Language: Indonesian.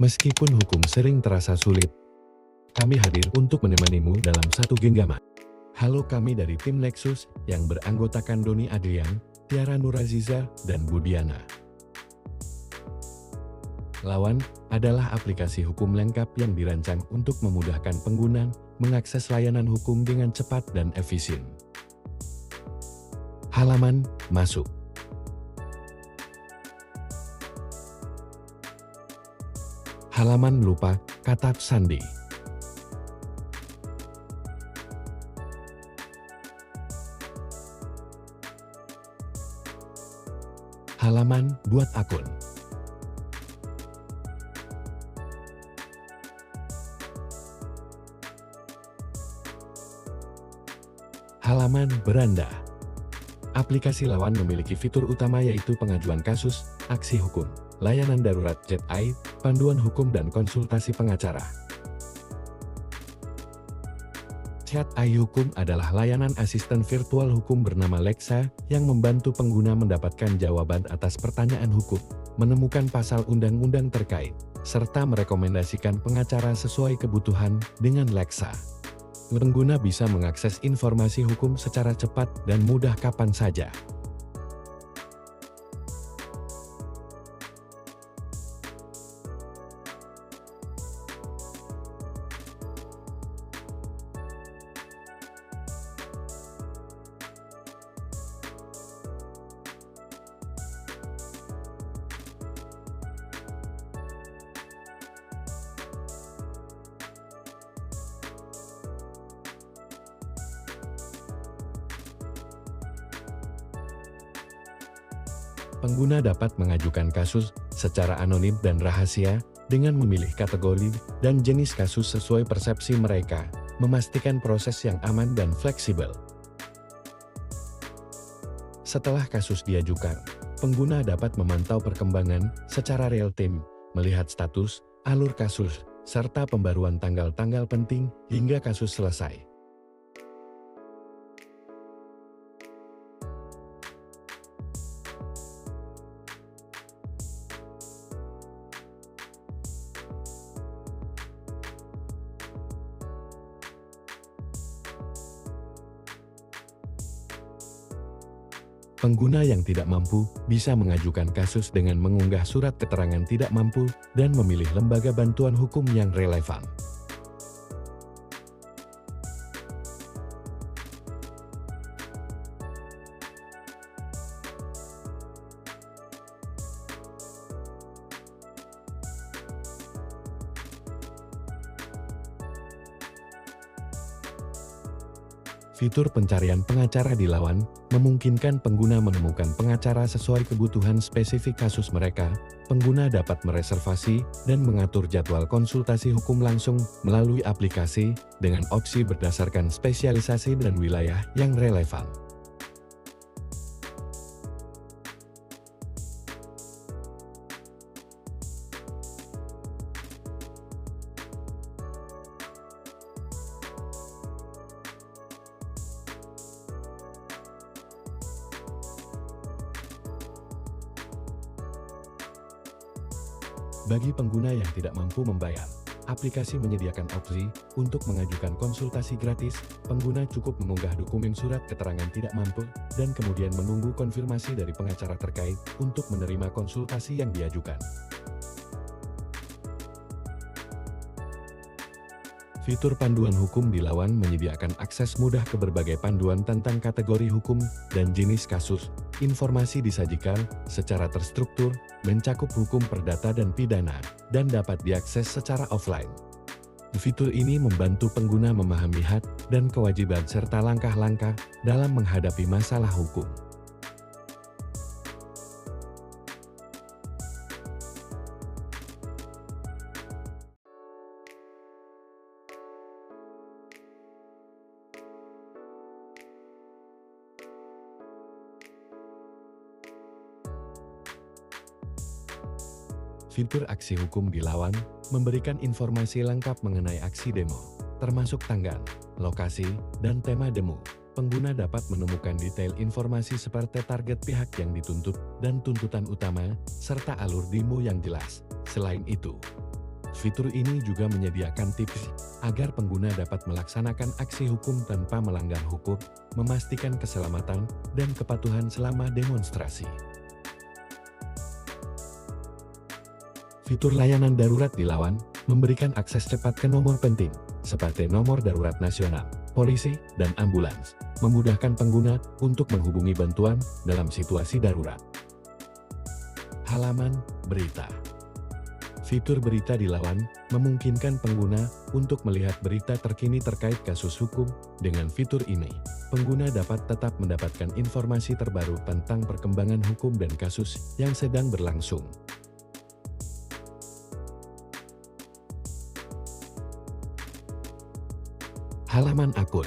Meskipun hukum sering terasa sulit, kami hadir untuk menemanimu dalam satu genggaman. Halo, kami dari tim Lexus yang beranggotakan Doni Adrian, Tiara Nuraziza, dan Budiana. Lawan adalah aplikasi hukum lengkap yang dirancang untuk memudahkan pengguna mengakses layanan hukum dengan cepat dan efisien. Halaman masuk. Halaman lupa kata sandi. Halaman buat akun. Halaman beranda. Aplikasi Lawan memiliki fitur utama yaitu pengajuan kasus, aksi hukum, layanan darurat chat AI, panduan hukum dan konsultasi pengacara. Chat AI Hukum adalah layanan asisten virtual hukum bernama Lexa yang membantu pengguna mendapatkan jawaban atas pertanyaan hukum, menemukan pasal undang-undang terkait, serta merekomendasikan pengacara sesuai kebutuhan dengan Lexa. Pengguna bisa mengakses informasi hukum secara cepat dan mudah kapan saja. Pengguna dapat mengajukan kasus secara anonim dan rahasia dengan memilih kategori dan jenis kasus sesuai persepsi mereka, memastikan proses yang aman dan fleksibel. Setelah kasus diajukan, pengguna dapat memantau perkembangan secara real-time, melihat status, alur kasus, serta pembaruan tanggal-tanggal penting hingga kasus selesai. Pengguna yang tidak mampu bisa mengajukan kasus dengan mengunggah surat keterangan tidak mampu dan memilih lembaga bantuan hukum yang relevan. Fitur pencarian pengacara di Lawan memungkinkan pengguna menemukan pengacara sesuai kebutuhan spesifik kasus mereka. Pengguna dapat mereservasi dan mengatur jadwal konsultasi hukum langsung melalui aplikasi dengan opsi berdasarkan spesialisasi dan wilayah yang relevan. Bagi pengguna yang tidak mampu membayar, aplikasi menyediakan opsi untuk mengajukan konsultasi gratis. Pengguna cukup mengunggah dokumen surat keterangan tidak mampu dan kemudian menunggu konfirmasi dari pengacara terkait untuk menerima konsultasi yang diajukan. Fitur panduan hukum di Lawan menyediakan akses mudah ke berbagai panduan tentang kategori hukum dan jenis kasus. Informasi disajikan secara terstruktur, mencakup hukum perdata dan pidana, dan dapat diakses secara offline. Fitur ini membantu pengguna memahami hak dan kewajiban serta langkah-langkah dalam menghadapi masalah hukum. Fitur aksi hukum di Lawan memberikan informasi lengkap mengenai aksi demo, termasuk tanggal, lokasi, dan tema demo. Pengguna dapat menemukan detail informasi seperti target pihak yang dituntut dan tuntutan utama, serta alur demo yang jelas. Selain itu, Fitur ini juga menyediakan tips agar pengguna dapat melaksanakan aksi hukum tanpa melanggar hukum, memastikan keselamatan dan kepatuhan selama demonstrasi. Fitur layanan darurat di Lawan memberikan akses cepat ke nomor penting, seperti nomor darurat nasional, polisi, dan ambulans, memudahkan pengguna untuk menghubungi bantuan dalam situasi darurat. Halaman berita. Fitur berita di Lawan memungkinkan pengguna untuk melihat berita terkini terkait kasus hukum. Dengan fitur ini, pengguna dapat tetap mendapatkan informasi terbaru tentang perkembangan hukum dan kasus yang sedang berlangsung. Halaman akun.